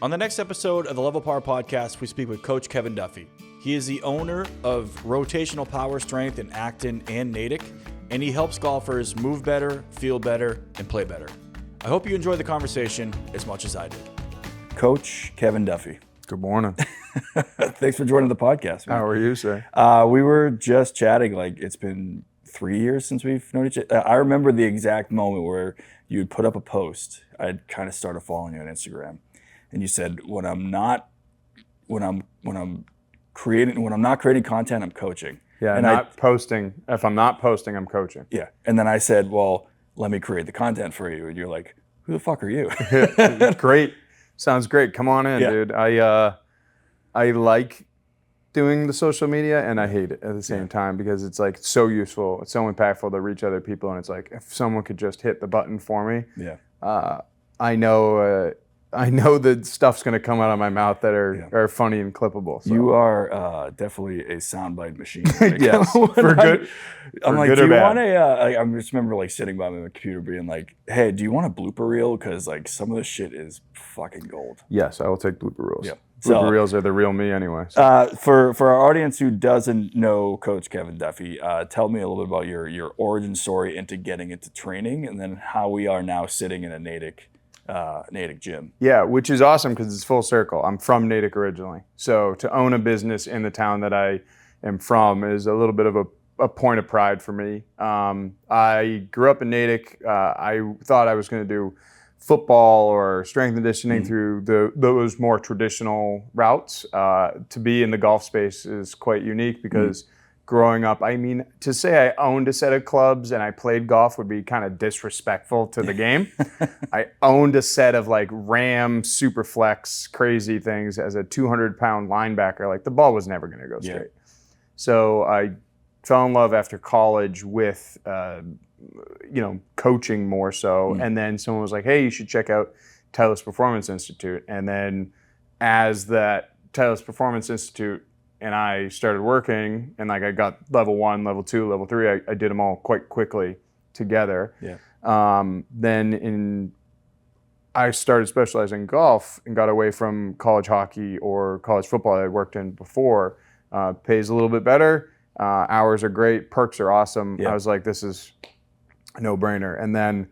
On the next episode of the Level Power Podcast, we speak with Coach Kevin Duffy. He is the owner of Rotational Power Strength in Acton and Natick, and he helps golfers move better, feel better, and play better. I hope you enjoy the conversation as much as I did. Coach Kevin Duffy. Good morning. Thanks for joining the podcast, man. How are you, sir? We were just chatting, like it's been 3 years since we've known each other. I remember the exact moment where you would put up a post. I'd kind of started following you on Instagram. And you said, when I'm not creating content, I'm coaching. Yeah, and posting. If I'm not posting, I'm coaching. Yeah. And then I said, well, let me create the content for you. And you're like, who the fuck are you? Great. Sounds great. Come on in, dude. I like doing the social media and I hate it at the same time because it's like so useful. It's so impactful to reach other people. And it's like, if someone could just hit the button for me, I know that stuff's going to come out of my mouth that are funny and clippable. So. You are definitely a soundbite machine. Yes, for good. I'm like, good do you bad. want a? I just remember like sitting by my computer being like, hey, do you want a blooper reel? Because like some of this shit is fucking gold. Yes, I will take blooper reels. Yep. Blooper reels are the real me anyway. So. For our audience who doesn't know Coach Kevin Duffy, tell me a little bit about your origin story into getting into training, and then how we are now sitting in a Natick gym. Yeah, which is awesome because it's full circle. I'm from Natick originally. So to own a business in the town that I am from is a little bit of a point of pride for me. I grew up in Natick. I thought I was going to do football or strength and conditioning through those more traditional routes. To be in the golf space is quite unique because growing up, I mean, to say I owned a set of clubs and I played golf would be kind of disrespectful to the game. I owned a set of like Ram Superflex crazy things as a 200-pound linebacker. Like the ball was never going to go straight. So I fell in love after college with, coaching more so. And then someone was like, hey, you should check out Titleist Performance Institute. And then as that Titleist Performance Institute and I started working, and like I got level 1, level 2, level 3. I did them all quite quickly together. Yeah. I started specializing in golf and got away from college hockey or college football that I worked in before. Pays a little bit better. Hours are great. Perks are awesome. Yeah. I was like, this is a no-brainer. And then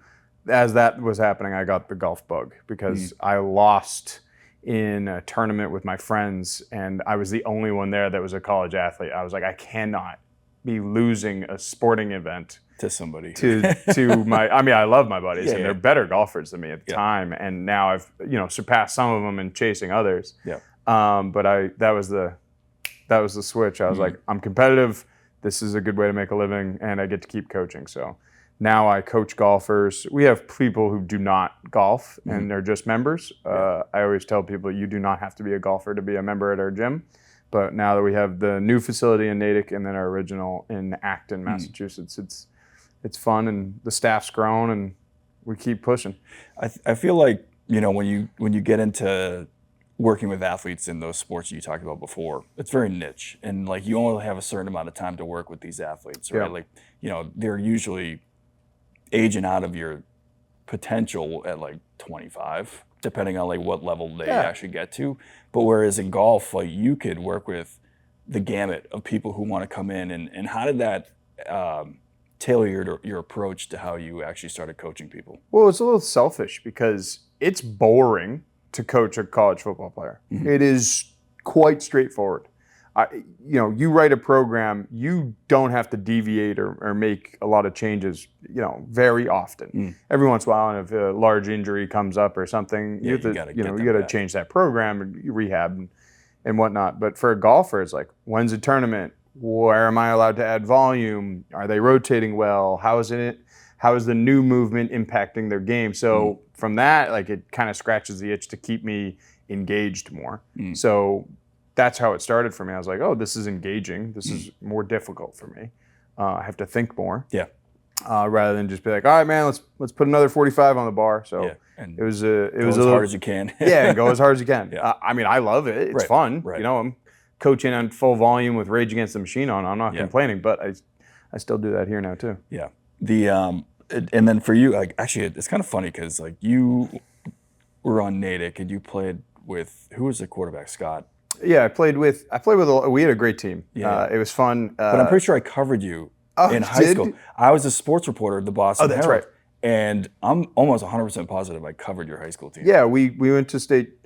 as that was happening, I got the golf bug because I lost in a tournament with my friends, and I was the only one there that was a college athlete. I was like, I cannot be losing a sporting event to somebody. to my, I mean, I love my buddies, and they're better golfers than me at the time, and now I've surpassed some of them and chasing others. Yeah. But that was the switch. I was like, I'm competitive. This is a good way to make a living, and I get to keep coaching. So now I coach golfers. We have people who do not golf and they're just members. I always tell people you do not have to be a golfer to be a member at our gym. But now that we have the new facility in Natick and then our original in Acton, Massachusetts, it's fun and the staff's grown and we keep pushing. I feel like, when you get into working with athletes in those sports you talked about before, it's very niche. And like you only have a certain amount of time to work with these athletes, right? Yeah. Like, they're usually aging out of your potential at like 25, depending on like what level they actually get to. But whereas in golf, like you could work with the gamut of people who want to come in, and how did that tailor your approach to how you actually started coaching people? Well, it's a little selfish because it's boring to coach a college football player. It is quite straightforward. You write a program, you don't have to deviate or make a lot of changes, very often. Every once in a while, and if a large injury comes up or something, you got to change that program and rehab and whatnot. But for a golfer, it's like, when's a tournament? Where am I allowed to add volume? Are they rotating well? How is the new movement impacting their game? So from that, like it kind of scratches the itch to keep me engaged more. So that's how it started for me. I was like, oh, this is engaging. This is more difficult for me. I have to think more. Yeah. Rather than just be like, all right, man, let's put another 45 on the bar. So it was as hard as you can. And go as hard as you can. I mean, I love it. It's fun. Right. I'm coaching on full volume with Rage Against the Machine on. I'm not complaining, but I still do that here now too. Yeah. And then for you, like actually, it's kind of funny because like you were on Natick and you played with who was the quarterback? Scott. Yeah, I played with. We had a great team. Yeah. It was fun. But I'm pretty sure I covered you in high school. I was a sports reporter at the Boston that's Herald. right. And I'm almost 100% positive I covered your high school team. Yeah, we went to state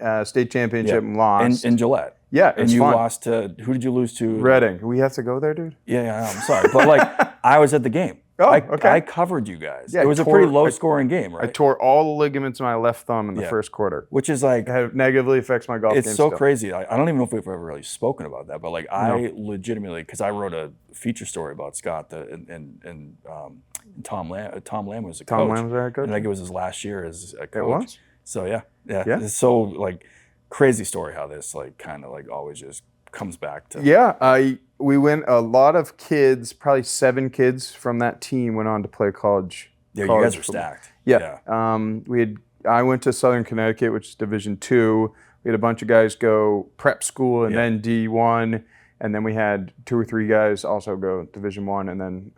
championship and lost. In Gillette. Yeah, and you lost to, who did you lose to? Reading. We have to go there, dude? Yeah, I'm sorry. But like, I was at the game. Oh, okay. I covered you guys. Yeah, it was a pretty low-scoring game, right? I tore all the ligaments in my left thumb in the first quarter. Which is like... It negatively affects my golf game. It's so crazy. I don't even know if we've ever really spoken about that, but like I legitimately, because I wrote a feature story about Scott and Tom Lamb. Tom Lamb was a coach. Tom Lamb was our coach? And I think it was his last year as a coach. It was? So yeah. It's so like crazy story how this like kind of like always just comes back to... Yeah, we went, a lot of kids, probably 7 kids from that team went on to play college. Yeah, you guys were stacked. Yeah. I went to Southern Connecticut, which is Division II. We had a bunch of guys go prep school and then D1, and then we had 2 or 3 guys also go Division I, and then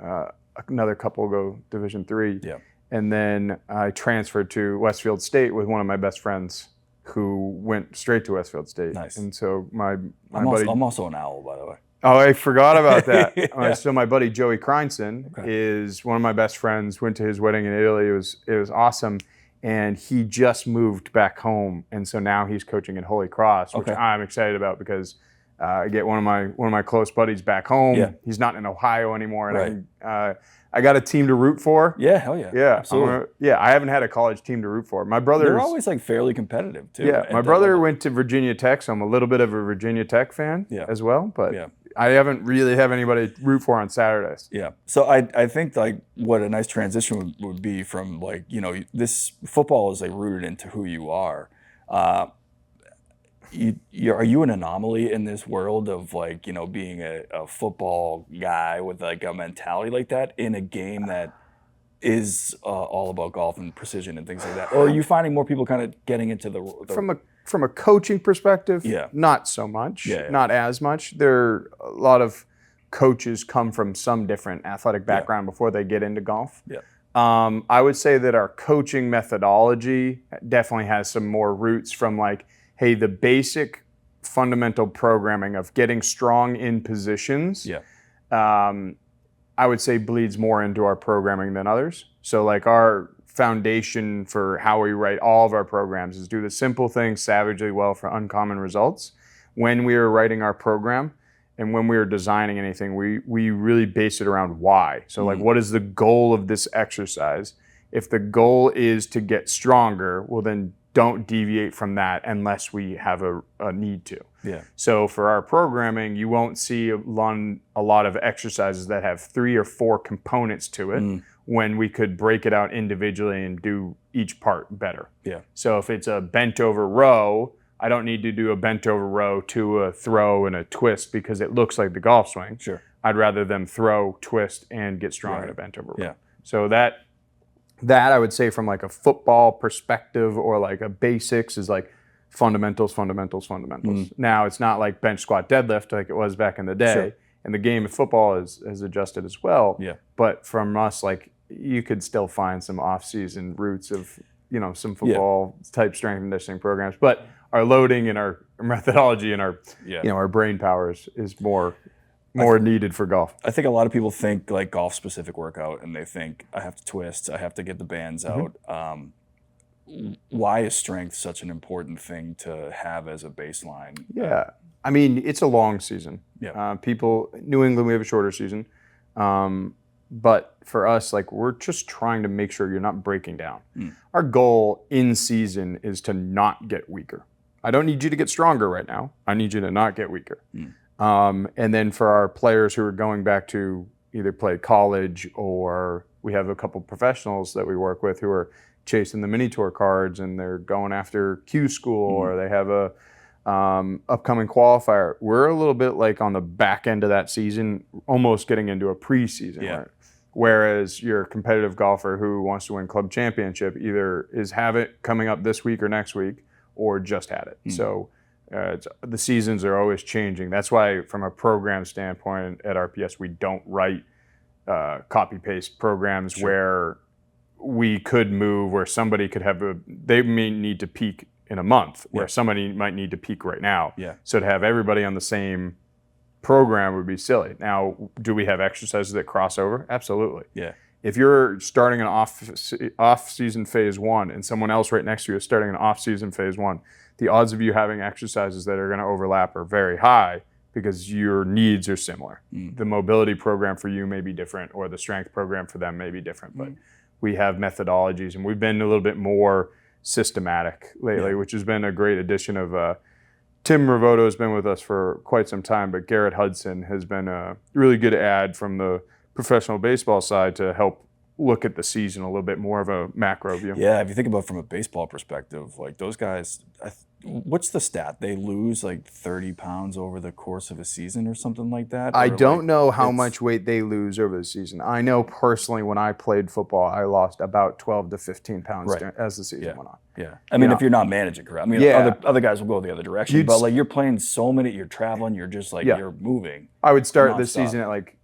another couple go Division III. Yeah. And then I transferred to Westfield State with one of my best friends who went straight to Westfield State. Nice. And so my I'm buddy... I'm also an owl, by the way. Oh, I forgot about that. Yeah. So my buddy Joey Kreinson is one of my best friends. Went to his wedding in Italy. It was awesome, and he just moved back home, and so now he's coaching at Holy Cross, which I'm excited about because I get one of my close buddies back home. Yeah. He's not in Ohio anymore, and I got a team to root for. Yeah, hell yeah. Yeah, absolutely. I haven't had a college team to root for. My brother. They're always like fairly competitive too. Yeah, my brother went to Virginia Tech, so I'm a little bit of a Virginia Tech fan as well, but. Yeah. I haven't really have anybody to root for on Saturdays. Yeah. So I think like what a nice transition would be from like, you know, this football is like rooted into who you are. Are you an anomaly in this world of like, you know, being a football guy with like a mentality like that in a game that is all about golf and precision and things like that? Or are you finding more people kind of getting into the From a coaching perspective, not so much, not as much. A lot of coaches come from some different athletic background before they get into golf. Yeah. I would say that our coaching methodology definitely has some more roots from like, hey, the basic fundamental programming of getting strong in positions. Yeah. I would say bleeds more into our programming than others. So like our foundation for how we write all of our programs is do the simple things savagely well for uncommon results. When we are writing our program and when we are designing anything, we really base it around why. So like, what is the goal of this exercise? If the goal is to get stronger, well then don't deviate from that unless we have a need to. Yeah. So for our programming, you won't see a lot of exercises that have 3 or 4 components to it when we could break it out individually and do each part better. Yeah. So if it's a bent over row, I don't need to do a bent over row to a throw and a twist because it looks like the golf swing. Sure. I'd rather them throw, twist, and get strong in a bent over row. Yeah. So that I would say from like a football perspective or like a basics is like fundamentals. Now it's not like bench, squat, deadlift like it was back in the day. Sure. And the game of football has adjusted as well. Yeah. But from us, like you could still find some off-season roots of, you know, some football type strength and conditioning programs. But our loading and our methodology and our, you know, our brain power is more needed for golf. I think a lot of people think like golf specific workout and they think I have to twist, I have to get the bands out. Why is strength such an important thing to have as a baseline? Yeah. I mean, it's a long season. Yeah. New England, we have a shorter season. But for us, like we're just trying to make sure you're not breaking down. Our goal in season is to not get weaker. I don't need you to get stronger right now. I need you to not get weaker. And then for our players who are going back to either play college or we have a couple professionals that we work with who are chasing the mini tour cards and they're going after Q school or they have a upcoming qualifier. We're a little bit like on the back end of that season, almost getting into a preseason. Yeah. Right? Whereas your competitive golfer who wants to win club championship either have it coming up this week or next week or just had it. So the seasons are always changing. That's why from a program standpoint at RPS, we don't write copy-paste programs where we could move, where somebody could they may need to peak in a month, where somebody might need to peak right now. Yeah. So to have everybody on the same program would be silly. Now, do we have exercises that cross over? Absolutely. Yeah. If you're starting an off-season phase 1 and someone else right next to you is starting an off-season phase 1, the odds of you having exercises that are going to overlap are very high because your needs are similar. The mobility program for you may be different, or the strength program for them may be different, but we have methodologies, and we've been a little bit more systematic lately, which has been a great addition of Tim Ravoto has been with us for quite some time, but Garrett Hudson has been a really good add from the professional baseball side to help look at the season a little bit more of a macro view. Yeah, if you think about it from a baseball perspective, like those guys, what's the stat? They lose like 30 pounds over the course of a season or something like that? I Or don't know how much weight they lose over the season. I know personally when I played football, I lost about 12 to 15 pounds as the season went on. Yeah. I mean, if you're not managing correct. I mean, other guys will go the other direction, but like you're playing so many, you're traveling, you're just like, you're moving. I would start this season at like,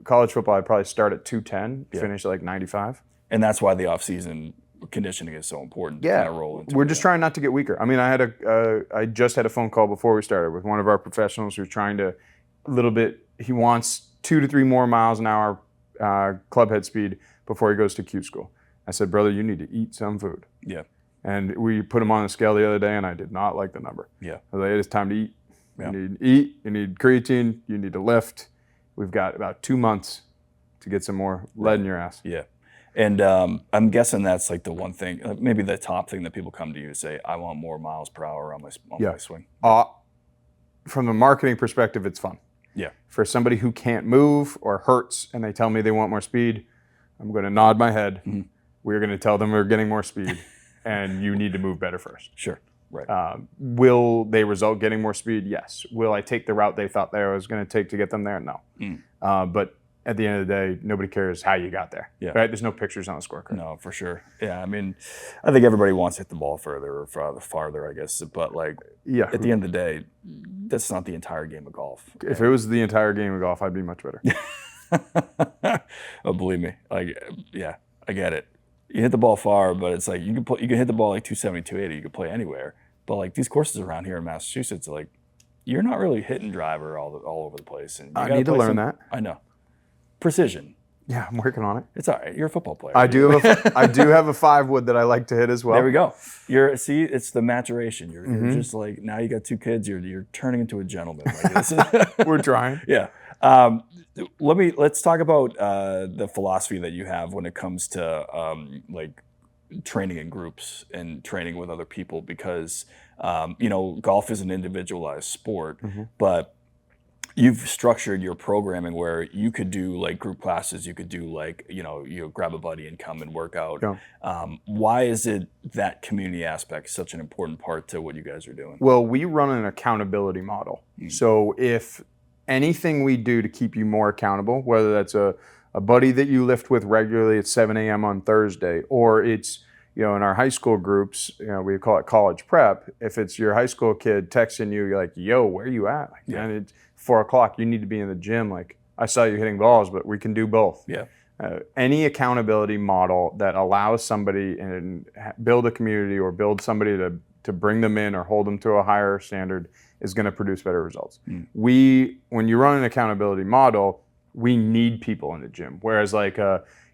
college football, I'd probably start at 210, finish at like 95. And that's why the off-season conditioning is so important to kind of roll into. We're just trying not to get weaker. I mean, I just had a phone call before we started with one of our professionals who's trying to he wants 2 to 3 more miles an hour club head speed before he goes to Q school. I said, brother, you need to eat some food. Yeah. And we put him on the scale the other day, and I did not like the number. Yeah. I was like, it's time to eat. You need to eat, you need creatine, you need to lift. We've got about 2 months to get some more lead in your ass. Yeah. And I'm guessing that's like the one thing, maybe the top thing that people come to you to say, I want more miles per hour on my swing. From a marketing perspective, it's fun. Yeah. For somebody who can't move or hurts and they tell me they want more speed, I'm going to nod my head. We're going to tell them we're getting more speed and you need to move better first. Sure. Right. Will they result getting more speed? Yes. Will I take the route they thought they was going to take to get them there? No. But at the end of the day, nobody cares how you got there. Yeah. Right? There's no pictures on the scorecard. No, for sure. Yeah. I mean, I think everybody wants to hit the ball further or farther, I guess. But like, at the end of the day, that's not the entire game of golf. If it was the entire game of golf, I'd be much better. Oh, believe me. Like, yeah, I get it. You hit the ball far, but it's like you can hit the ball like 270, 280. You can play anywhere. But like these courses around here in Massachusetts, like you're not really hitting driver all over the place. And I need to learn that. I know. Precision. Yeah, I'm working on it. It's all right. You're a football player. I do have a 5 wood that I like to hit as well. There we go. It's the maturation. You're just like, now you got 2 kids. You're turning into a gentleman. Like We're trying. Yeah. Let's talk about the philosophy that you have when it comes to like training in groups and training with other people, because golf is an individualized sport, but you've structured your programming where you could do like group classes, you could do like, you grab a buddy and come and work out. Yeah. Why is it that community aspect such an important part to what you guys are doing? Well, we run an accountability model. So if anything we do to keep you more accountable, whether that's a buddy that you lift with regularly at 7 a.m. on Thursday, or it's, in our high school groups, we call it college prep. If it's your high school kid texting you, you're like, yo, where are you at? Like, man, it's 4 o'clock. You need to be in the gym. Like, I saw you hitting balls, but we can do both. Yeah. Any accountability model that allows somebody and build a community or build somebody to bring them in or hold them to a higher standard is going to produce better results. When you run an accountability model, we need people in the gym. Whereas like,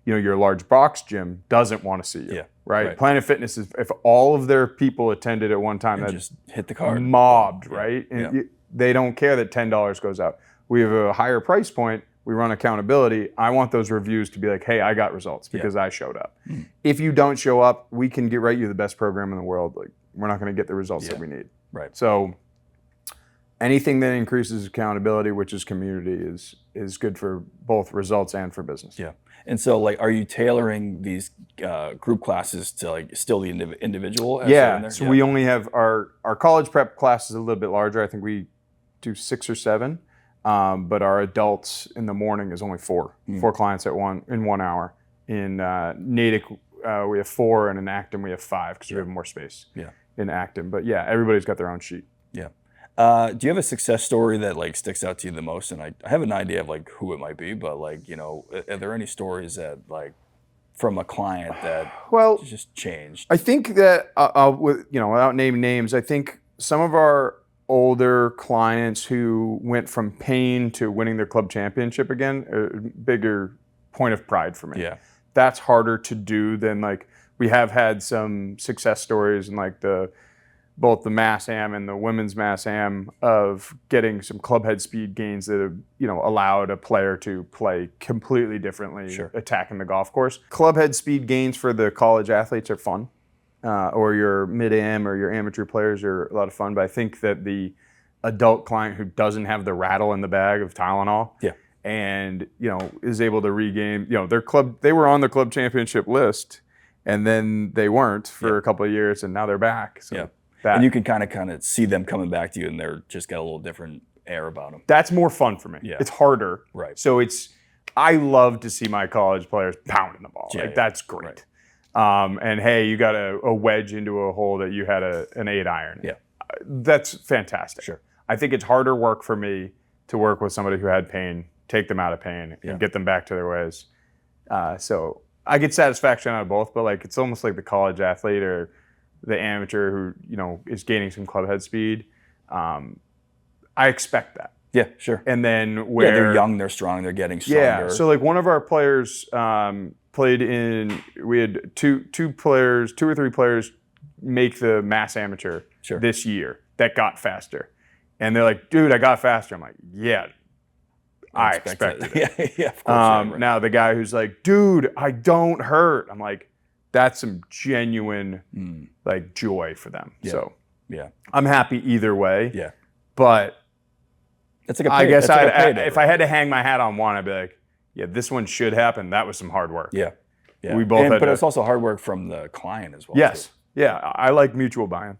your large box gym doesn't want to see you. Yeah. Right? Planet Fitness is, if all of their people attended at one time, that just hit the card. Mobbed, right? And they don't care that $10 goes out. We have a higher price point. We run accountability. I want those reviews to be like, hey, I got results because I showed up. If you don't show up, we can write you the best program in the world. Like, we're not going to get the results that we need. Right. So anything that increases accountability, which is community, is good for both results and for business. Yeah. And so, like, are you tailoring these group classes to like still the individual? Yeah. So we only have our college prep class is a little bit larger. I think we do 6 or 7, but our adults in the morning is only 4. 4 clients in 1 hour. In Natick, we have 4, and in Acton we have 5 because we have more space. Yeah. In Acton, but yeah, everybody's got their own sheet. Yeah. Do you have a success story that like sticks out to you the most? And I have an idea of like who it might be, but like, are there any stories that like from a client that Well, just changed? I think that without naming names, I think some of our older clients who went from pain to winning their club championship again, a bigger point of pride for me. Yeah. That's harder to do than like we have had some success stories in like both the Mass Am and the women's Mass Am of getting some club head speed gains that have, allowed a player to play completely differently, Sure. attacking the golf course. Club head speed gains for the college athletes are fun, or your mid-am or your amateur players are a lot of fun. But I think that the adult client who doesn't have the rattle in the bag of Tylenol, Yeah. and is able to regain, their club. They were on the club championship list, and then they weren't for a couple of years, and now they're back. So. Yeah. That, and you can kind of see them coming back to you, and they're just got a little different air about them. That's more fun for me. Yeah. It's harder. Right. So I love to see my college players pounding the ball. Yeah, that's great. Right. And hey, you got a wedge into a hole that you had an 8 iron. Yeah. That's fantastic. Sure. I think it's harder work for me to work with somebody who had pain, take them out of pain, and get them back to their ways. So I get satisfaction out of both, but like it's almost like the college athlete or the amateur who is gaining some club head speed. I expect that. Yeah, sure. And then they're young, they're strong, they're getting stronger. Yeah. So like one of our players played in. We had two or three players make the Mass Amateur this year that got faster, and they're like, "Dude, I got faster." I'm like, "Yeah, I expected it." Yeah, of course. Now the guy who's like, "Dude, I don't hurt." I'm like, that's some genuine like joy for them. Yeah. So yeah, I'm happy either way. Yeah, but it's like I guess if I had to hang my hat on one, I'd be like, yeah, this one should happen. That was some hard work. Yeah, yeah. We both but it's also hard work from the client as well. Yes, too. Yeah. I like mutual buy-in.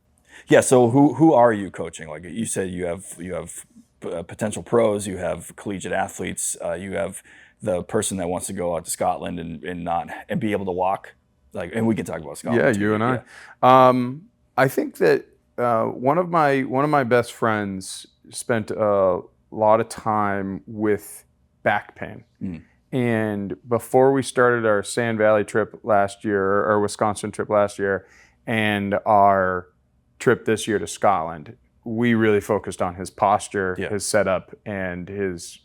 Yeah. So who are you coaching? Like you said, you have potential pros, you have collegiate athletes, you have the person that wants to go out to Scotland and be able to walk. Like, and we can talk about Scotland. Yeah, too. you and I. I think that one of my best friends spent a lot of time with back pain, and before we started our Sand Valley trip last year, or Wisconsin trip last year, and our trip this year to Scotland, we really focused on his posture, his setup, and his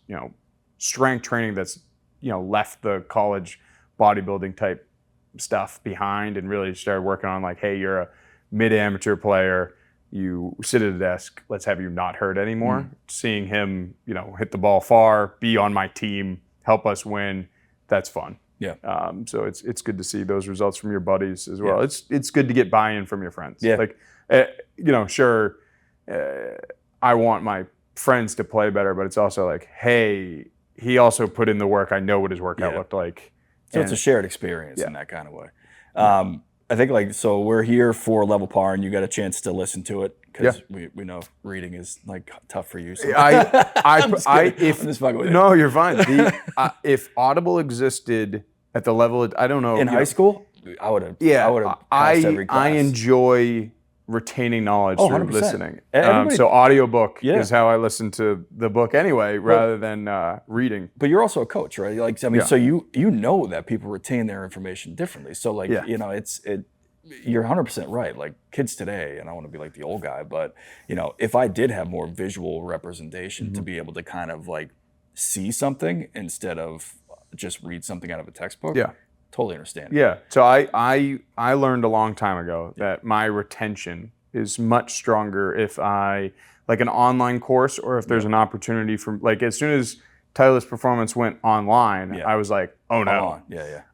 strength training that's left the college bodybuilding type stuff behind, and really started working on like, hey, you're a mid-amateur player, you sit at a desk, let's have you not hurt anymore. Seeing him hit the ball far, be on my team, help us win, that's fun. Yeah. So it's good to see those results from your buddies as well. It's good to get buy-in from your friends. Yeah. Like sure, I want my friends to play better, but it's also like, hey, he also put in the work, I know what his workout looked like. So it's a shared experience in that kind of way. I think so we're here for Level Par, and you got a chance to listen to it because we know reading is like tough for you. So. I'm just fucking with you. No, you're fine. If Audible existed at the level, I don't know. In high school, I would have. Yeah, I would have passed every class. I enjoy retaining knowledge through 100%. listening. So audiobook is how I listen to the book anyway, rather than reading. But you're also a coach, right? Like, I mean, so you know that people retain their information differently. So like, you're 100% right. Like kids today, and I want to be like the old guy, but if I did have more visual representation to be able to kind of like see something instead of just read something out of a textbook. Yeah. Totally understand. Yeah. So I learned a long time ago that my retention is much stronger if I like an online course, or if there's an opportunity for like, as soon as Titleist Performance went online, I was like, oh no,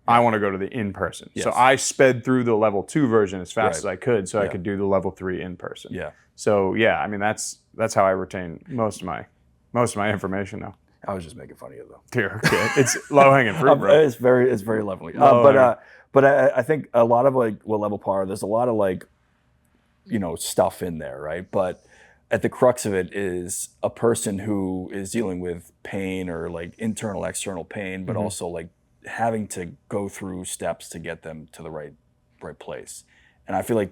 I want to go to the in-person. Yes. So I sped through the level 2 version as fast as I could, so I could do the level 3 in person. Yeah. So I mean that's how I retain most of my information now. I was just making fun of you though. Dear, okay. It's low hanging fruit, bro. It's very lovely. But I think a lot of like with Level Par, there's a lot of like, stuff in there, right? But at the crux of it is a person who is dealing with pain or like internal, external pain, but also like having to go through steps to get them to the right place. And I feel like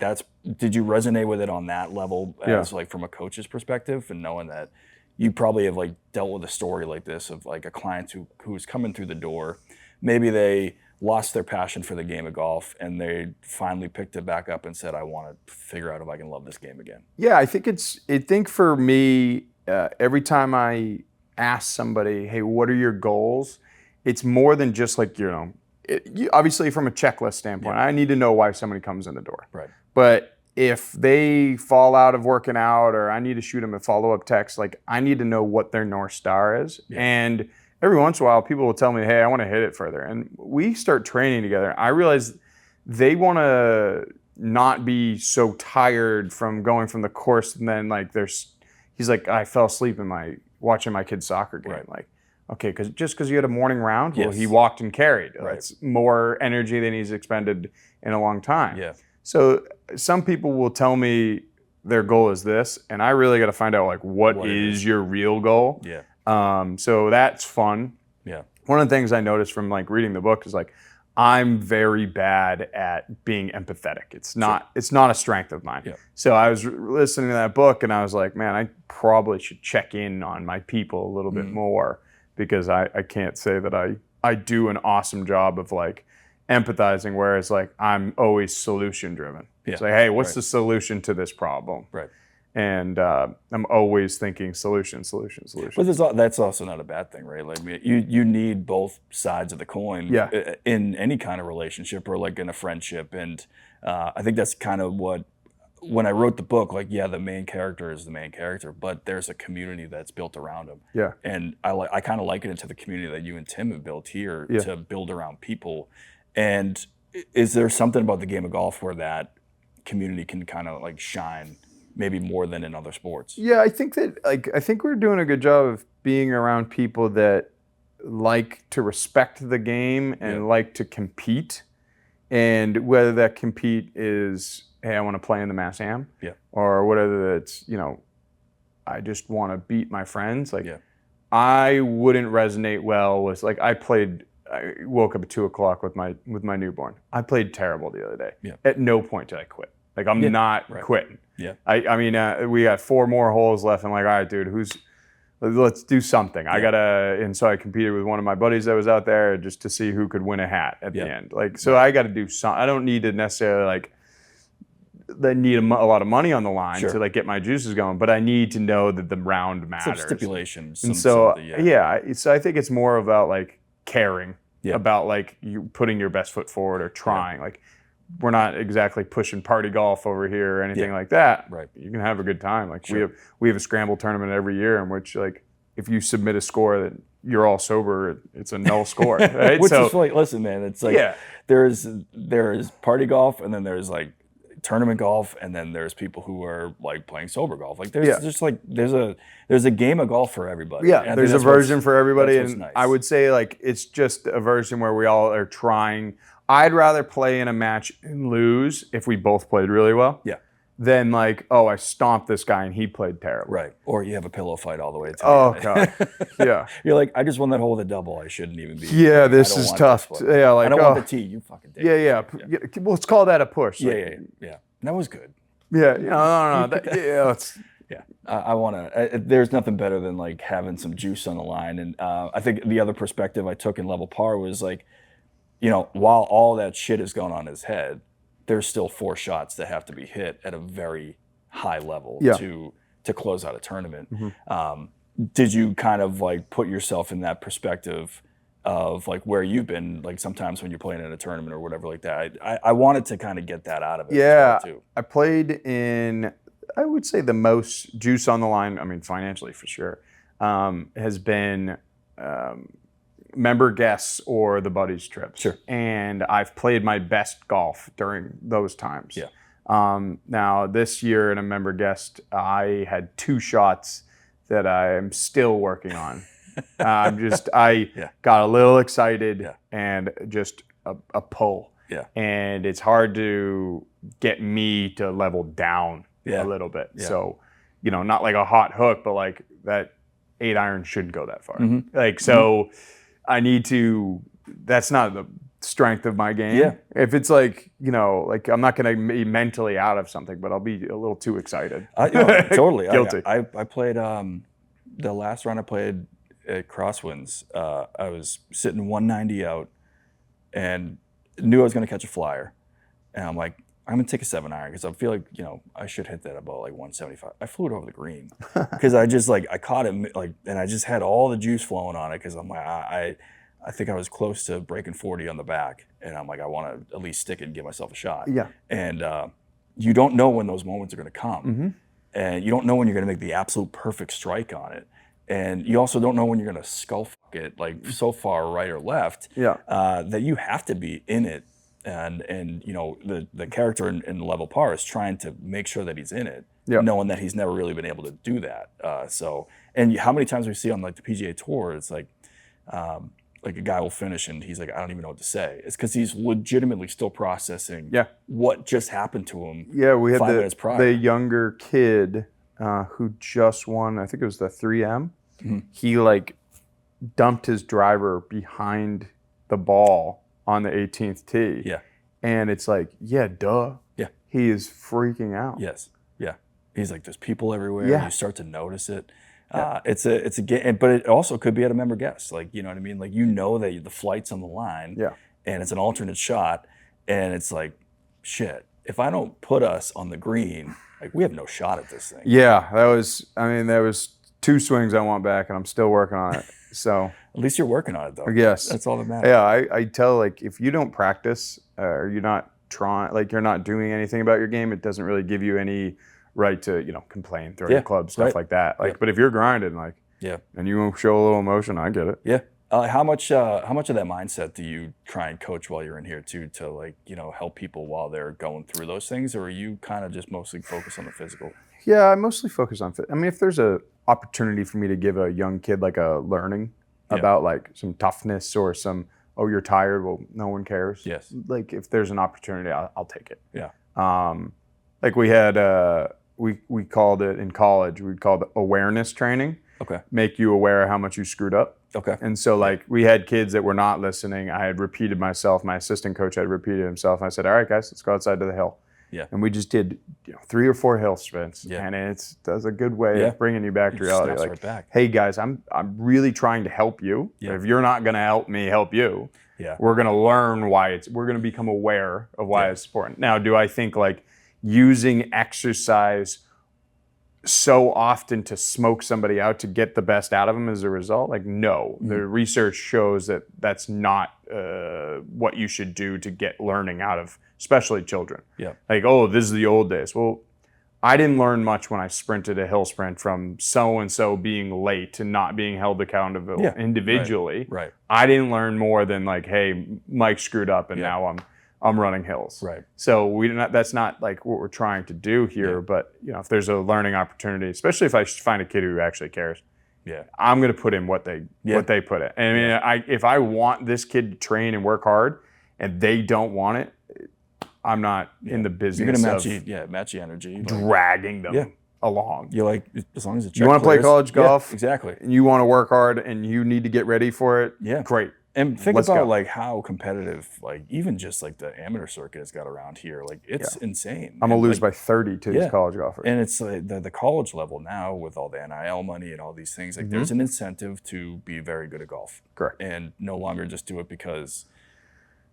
did you resonate with it on that level as like from a coach's perspective, and knowing that you probably have like dealt with a story like this of like a client who's coming through the door. Maybe they lost their passion for the game of golf, and they finally picked it back up and said, I want to figure out if I can love this game again. Yeah, I think for me, every time I ask somebody, hey, what are your goals? It's more than just like, obviously from a checklist standpoint, I need to know why somebody comes in the door. Right. But if they fall out of working out, or I need to shoot them a follow-up text, like I need to know what their North Star is. Yeah. And every once in a while, people will tell me, hey, I want to hit it further. And we start training together. I realize they want to not be so tired from going from the course, and then like he's like, I fell asleep watching my kid's soccer game. Right. Like, okay, because you had a morning round, well, Yes. he walked and carried. Right. That's more energy than he's expended in a long time. Yeah. So some people will tell me their goal is this, and I really got to find out like what is your real goal. Yeah. So that's fun. Yeah. One of the things I noticed from like reading the book is like I'm very bad at being empathetic. It's not a strength of mine. Yeah. So I was listening to that book and I was like, man, I probably should check in on my people a little bit more, because I can't say that I do an awesome job of like empathizing, whereas like I'm always solution driven. Yeah. It's like, hey, what's the solution to this problem? Right. And I'm always thinking solution. But that's also not a bad thing, right? Like you need both sides of the coin in any kind of relationship, or like in a friendship. And I think that's kind of what, when I wrote the book, like, yeah, the main character is the main character, but there's a community that's built around him. Yeah. And I kind of liken it to the community that you and Tim have built here to build around people. And is there something about the game of golf where that community can kind of like shine maybe more than in other sports? Yeah, I think we're doing a good job of being around people that like to respect the game and like to compete. And whether that compete is, hey, I want to play in the Mass Am, or whether it's, I just want to beat my friends. Like, I wouldn't resonate well with like I woke up at 2:00 with my newborn. I played terrible the other day. Yeah. At no point did I quit. Like I'm not quitting. Yeah. I mean, we got 4 more holes left. I'm like, all right, dude, let's do something. And so I competed with one of my buddies that was out there just to see who could win a hat at the end. Like, so I got to do something. I don't need to necessarily like, need a lot of money on the line to like get my juices going, but I need to know that the round matters. Some stipulations. And so I think it's more about like caring about like you putting your best foot forward or trying. Like, we're not exactly pushing party golf over here or anything like that. Right. You can have a good time. Like we have a scramble tournament every year in which like if you submit a score that you're all sober, it's a null score. Right? Which is like, listen, man, it's like there's party golf, and then there's like tournament golf, and then there's people who are like playing sober golf. Like there's just like there's a game of golf for everybody. Yeah, there's a version for everybody, and nice. I would say like it's just a version where we all are trying. I'd rather play in a match and lose if we both played really well. Yeah. Than like, oh, I stomped this guy and he played terrible. Right. Or you have a pillow fight all the way to God. Yeah. You're like, I just won that hole with a double. I shouldn't even be. Yeah, this is tough. Yeah, like I don't want the tee. You fucking take it. Yeah. Well, let's call that a push. Yeah. That was good. Yeah. No. I want to. There's nothing better than like having some juice on the line. And I think the other perspective I took in level par was like, while all that shit is going on in his head, there's still 4 shots that have to be hit at a very high level to close out a tournament. Mm-hmm. Did you kind of like put yourself in that perspective of like where you've been, like sometimes when you're playing in a tournament or whatever like that? I wanted to kind of get that out of it. Yeah, as well too. I played in, I would say the most juice on the line, I mean financially for sure, has been member guests or the buddies trips. Sure. And I've played my best golf during those times. Yeah. Now this year in a member guest, I had 2 shots that I am still working on. I got a little excited and just a pull. Yeah. And it's hard to get me to level down a little bit. Yeah. So, not like a hot hook, but like that 8 iron shouldn't go that far. Mm-hmm. Like, so I need to, that's not the strength of my game. Yeah. If it's like, like I'm not going to be mentally out of something, but I'll be a little too excited. Totally. Guilty. I played, the last round I played at Crosswinds, I was sitting 190 out, and knew I was going to catch a flyer. And I'm like, I'm going to take a 7-iron because I feel like, I should hit that about like 175. I flew it over the green because I just I caught it and I just had all the juice flowing on it because I'm like, I think I was close to breaking 40 on the back. And I'm like, I want to at least stick it and give myself a shot. Yeah. And you don't know when those moments are going to come. Mm-hmm. And you don't know when you're going to make the absolute perfect strike on it. And you also don't know when you're going to skull fuck it like so far right or left that you have to be in it. And the character in Level Par is trying to make sure that he's in it, knowing that he's never really been able to do that. And how many times we see on like the PGA Tour, it's like a guy will finish and he's like, I don't even know what to say. It's because he's legitimately still processing what just happened to him. Yeah, we had 5 minutes prior. the younger kid who just won, I think it was the 3M. Mm-hmm. He dumped his driver behind the ball on the 18th tee. Yeah. And it's like, duh. Yeah. He is freaking out. Yes. Yeah. He's like, there's people everywhere. Yeah. You start to notice it. Yeah. It's a game, but it also could be at a member guest. Like, you know what I mean? Like, that the flight's on the line. Yeah. And it's an alternate shot. And it's like, shit, if I don't put us on the green, like, we have no shot at this thing. Yeah. There was 2 swings I want back, and I'm still working on it. So at least you're working on it, though. Yes. That's all that matters. Yeah, I tell, if you don't practice or you're not trying, you're not doing anything about your game, it doesn't really give you any right to, complain, throw your club, stuff like that. But if you're grinding, and you show a little emotion, I get it. Yeah. How much of that mindset do you try and coach while you're in here too, to help people while they're going through those things, or are you kind of just mostly focused on the physical? Yeah, I mostly focus on fit. I mean, if there's a opportunity for me to give a young kid a learning about some toughness or some, you're tired, well, no one cares. Yes. If there's an opportunity, I'll take it. Yeah. We had we called it in college, we called it awareness training. Okay. Make you aware of how much you screwed up. Okay. And so we had kids that were not listening. I had repeated myself. My assistant coach had repeated himself. I said, all right, guys, let's go outside to the hill. Yeah. And we just did 3 or 4 hill sprints. Yeah. And that's a good way of bringing you back to reality. Right back. Hey guys, I'm really trying to help you. Yeah. If you're not gonna help me help you, we're gonna learn why we're gonna become aware of why it's important. Now, do I think using exercise so often to smoke somebody out to get the best out of them as a result? No. Mm-hmm. The research shows that that's not what you should do to get learning out of, especially children. Yeah. This is the old days. Well, I didn't learn much when I sprinted a hill sprint from so-and-so being late and not being held accountable individually. Right. I didn't learn more than hey, Mike screwed up and now I'm running hills. Right. So that's not what we're trying to do here. Yeah. But if there's a learning opportunity, especially if I find a kid who actually cares, I'm going to put in what they put in. And I mean, if I want this kid to train and work hard, and they don't want it, I'm not in the business. You're going to match the energy, dragging them along. You're as long as it's you want to play college golf, exactly. And you want to work hard, and you need to get ready for it. Yeah, great. And think about how competitive, even just the amateur circuit has got around here. It's insane. I'm gonna lose by 30 to these college golfers. And it's the college level now with all the NIL money and all these things. There's an incentive to be very good at golf. Correct. And no longer just do it because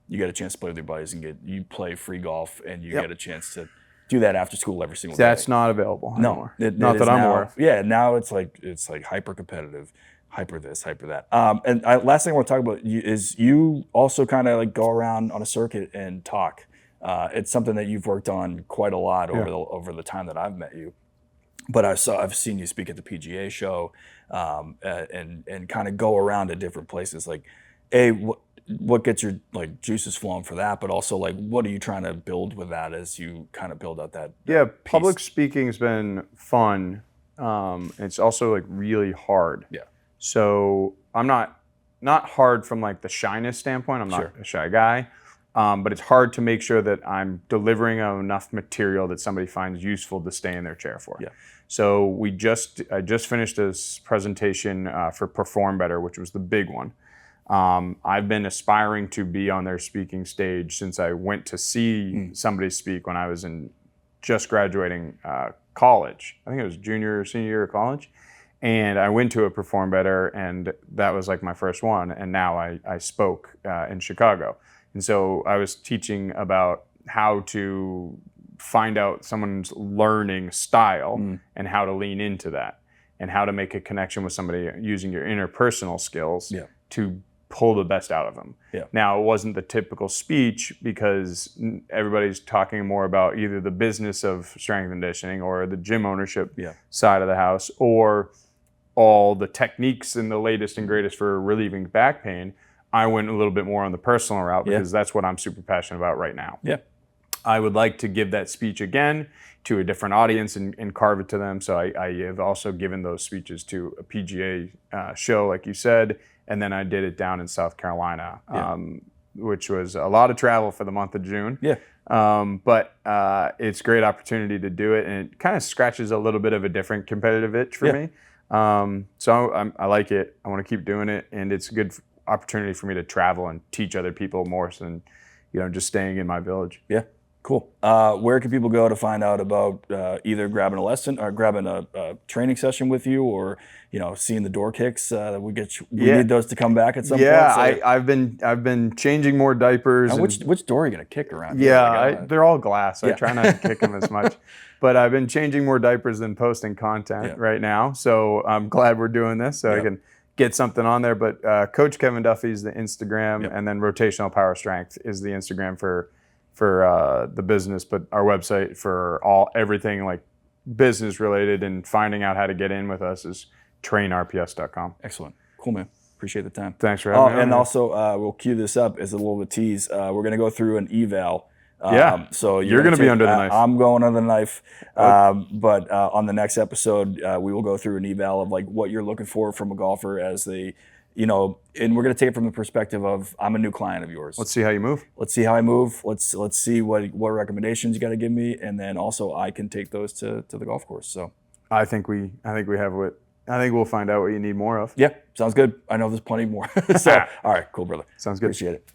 you get a chance to play with your buddies and you play free golf and you get a chance to do that after school every single day. That's not available anymore. Not that I'm aware of. Yeah, now it's hyper competitive. Hyper this, hyper that. Last thing I want to talk about is you also kind of go around on a circuit and talk. It's something that you've worked on quite a lot over the time that I've met you. But I've seen you speak at the PGA show and kind of go around to different places. What gets your juices flowing for that? But also what are you trying to build with that as you kind of build out that? Yeah, piece? Public speaking's been fun. It's also really hard. Yeah. So I'm not hard from the shyness standpoint. I'm not a shy guy, but it's hard to make sure that I'm delivering enough material that somebody finds useful to stay in their chair for. Yeah. So I just finished this presentation for Perform Better, which was the big one. I've been aspiring to be on their speaking stage since I went to see somebody speak when I was just graduating college. I think it was junior or senior year of college. And I went to a Perform Better, and that was my first one. And now I spoke in Chicago. And so I was teaching about how to find out someone's learning style and how to lean into that and how to make a connection with somebody using your interpersonal skills to pull the best out of them. Now, it wasn't the typical speech because everybody's talking more about either the business of strength and conditioning or the gym ownership side of the house, or all the techniques and the latest and greatest for relieving back pain. I went a little bit more on the personal route because that's what I'm super passionate about right now. I would like to give that speech again to a different audience and carve it to them. So I have also given those speeches to a PGA show, like you said, and then I did it down in South Carolina, which was a lot of travel for the month of June. But it's a great opportunity to do it, and it kind of scratches a little bit of a different competitive itch for me. So I like it. I want to keep doing it, and it's a good opportunity for me to travel and teach other people more than just staying in my village. Cool. Where can people go to find out about either grabbing a lesson or grabbing a training session with you, or seeing the door kicks? We need those to come back at some point. So. I've been changing more diapers. Now, which door are you gonna kick around? They're all glass. So I try not to kick them as much. But I've been changing more diapers than posting content right now. So I'm glad we're doing this so I can get something on there. But Coach Kevin Duffy is the Instagram, and then Rotational Power Strength is the Instagram for the business, but our website for everything like business related and finding out how to get in with us is trainrps.com. Excellent. Cool, man. Appreciate the time. Thanks for having me. And also, we'll cue this up as a little bit of a tease. We're going to go through an eval. So you're going to be under the knife. I'm going under the knife. But on the next episode, we will go through an eval of like what you're looking for from a golfer as they, and we're going to take it from the perspective of I'm a new client of yours. Let's see how you move. Let's see how I move. Let's see what recommendations you got to give me, and then also I can take those to the golf course. So I think we have what. I think we'll find out what you need more of. Yeah, sounds good. I know there's plenty more. So, all right, cool, brother. Sounds good. Appreciate it.